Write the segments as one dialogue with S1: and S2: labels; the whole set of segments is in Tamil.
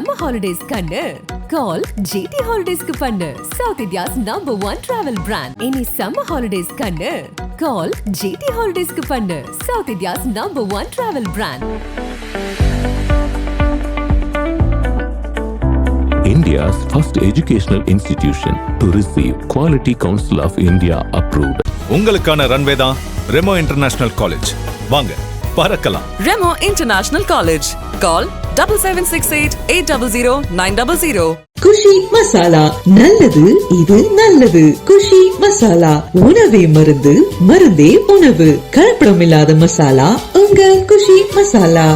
S1: summer holidays kannu call GT Holidays ku pannu South India's #1 travel brand. Any summer holidays kannu call GT Holidays ku pannu South India's #1 travel brand.
S2: India's first educational institution to receive Quality Council of India approved.
S3: உங்களுக்கான ரன்வே தான் ரெமோ இன்டர்நேஷனல் காலேஜ். வாங்க பறக்கலாம்.
S4: Remo international college. Call 7768800900.
S5: Kushi masala, நல்லது இது நல்லது. குஷி மசாலா, உணவே மருந்து, மருந்தே உணவு. கலப்படம் இல்லாத மசாலா உங்கள் குஷி மசாலா.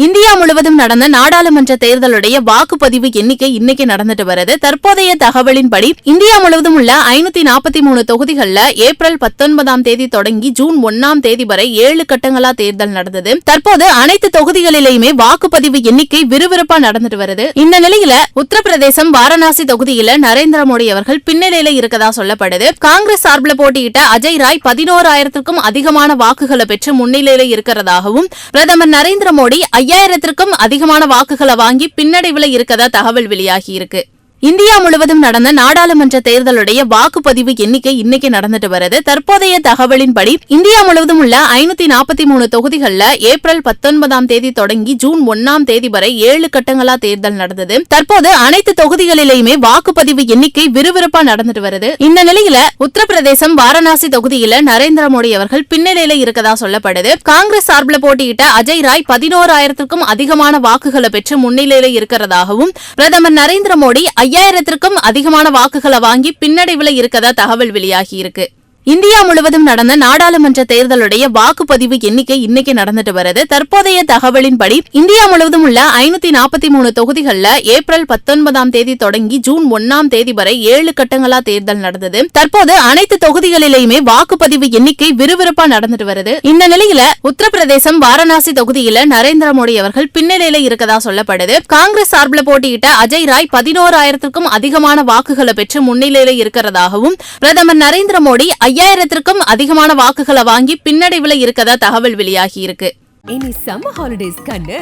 S6: இந்தியா முழுவதும் நடந்த நாடாளுமன்ற தேர்தலுடைய வாக்குப்பதிவு எண்ணிக்கை இன்னைக்கு நடந்துட்டு வருது. தற்போதைய தகவலின்படி இந்தியா முழுவதும் உள்ள 543 தொகுதிகள்ல ஏப்ரல் 19ஆம் தேதி தொடங்கி ஜூன் 1ஆம் தேதி வரை 7 கட்டங்களா தேர்தல் நடந்தது. தற்போது அனைத்து தொகுதிகளிலேயுமே வாக்குப்பதிவு எண்ணிக்கை விறுவிறுப்பா நடந்துட்டு வருது. இந்த நிலையில உத்தரப்பிரதேசம் வாரணாசி தொகுதியில நரேந்திர மோடி அவர்கள் பின்னணியில இருக்கதா சொல்லப்படுது. காங்கிரஸ் சார்பில் போட்டியிட்ட அஜய் ராய் 11,000க்கும் அதிகமான வாக்குகளை பெற்று முன்னிலையில இருக்கிறதாகவும் பிரதமர் நரேந்திர மோடி 5,000க்கும் அதிகமான வாக்குகளை வாங்கி பின்னடைவுல இருக்கதா தகவல் வெளியாகி இருக்கு. இந்தியா முழுவதும் நடந்த நாடாளுமன்ற தேர்தலுடைய வாக்குப்பதிவு எண்ணிக்கை இன்னைக்கு நடந்துட்டு வருது. தற்போதைய தகவலின்படி இந்தியா முழுவதும் உள்ள 543 தொகுதிகள்ல ஏப்ரல் 19ஆம் தேதி தொடங்கி ஜூன் 1ஆம் தேதி வரை 7 கட்டங்களா தேர்தல் நடந்தது. தற்போது அனைத்து தொகுதிகளிலேயுமே வாக்குப்பதிவு எண்ணிக்கை விறுவிறுப்பா நடந்துட்டு வருது. இந்த நிலையில உத்தரப்பிரதேசம் வாரணாசி தொகுதியில நரேந்திர மோடி அவர்கள் பின்னணியில இருக்கதா சொல்லப்படுது. காங்கிரஸ் சார்பில் போட்டியிட்ட அஜய் ராய் 11,000க்கும் அதிகமான வாக்குகளை பெற்று முன்னிலையில இருக்கிறதாகவும் பிரதமர் நரேந்திர மோடி 5,000க்கும் அதிகமான வாக்குகளை வாங்கி பின்னடைவுல இருக்கதா தகவல் வெளியாகி இருக்கு. இந்தியா முழுவதும் நடந்த நாடாளுமன்ற தேர்தலுடைய வாக்குப்பதிவு எண்ணிக்கை இன்னைக்கு நடந்துட்டு வருது. தற்போதைய தகவலின்படி இந்தியா முழுவதும் உள்ள 543 தொகுதிகள்ல ஏப்ரல் 19ஆம் தேதி தொடங்கி ஜூன் 1ஆம் தேதி வரை 7 கட்டங்களா தேர்தல் நடந்தது. தற்போது அனைத்து தொகுதிகளிலேயுமே வாக்குப்பதிவு எண்ணிக்கை விறுவிறுப்பா நடந்துட்டு வருது. இந்த நிலையில உத்தரப்பிரதேசம் வாரணாசி தொகுதியில நரேந்திர மோடி அவர்கள் பின்னணியில இருக்கதா சொல்லப்படுது. காங்கிரஸ் சார்பில் போட்டியிட்ட அஜய் ராய் 11,000க்கும் அதிகமான வாக்குகளை பெற்று முன்னிலையில இருக்கிறதாகவும் பிரதமர் நரேந்திர மோடி 5,000க்கும் அதிகமான வாக்குகளை வாங்கி பின்னடைவுல இருக்கதா தகவல் வெளியாகி இருக்கு.
S1: Any summer holidays kannu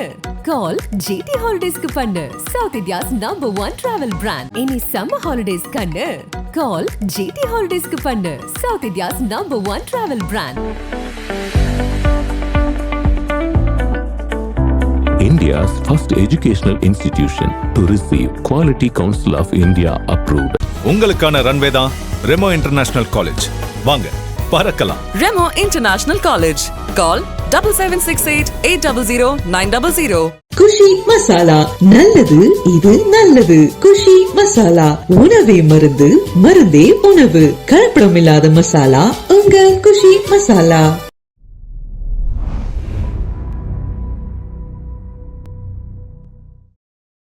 S1: call GT Holidays ku pannu South India's #1 travel brand. Any summer holidays kannu call GT Holidays ku pannu South India's #1 travel brand.
S2: India's first educational institution to receive Quality Council of India approved.
S3: உங்களுக்கான ரன்வே தான் ரெமோ இன்டர்நேஷனல் காலேஜ். வாங்க பறக்கலாம்.
S4: Remo international college. Call 7768800900.
S5: Kushi masala, நல்லது இது நல்லது. குஷி மசாலா, உணவே மருந்து, மருந்தே உணவு. கலப்படம் இல்லாத மசாலா உங்கள் குஷி மசாலா.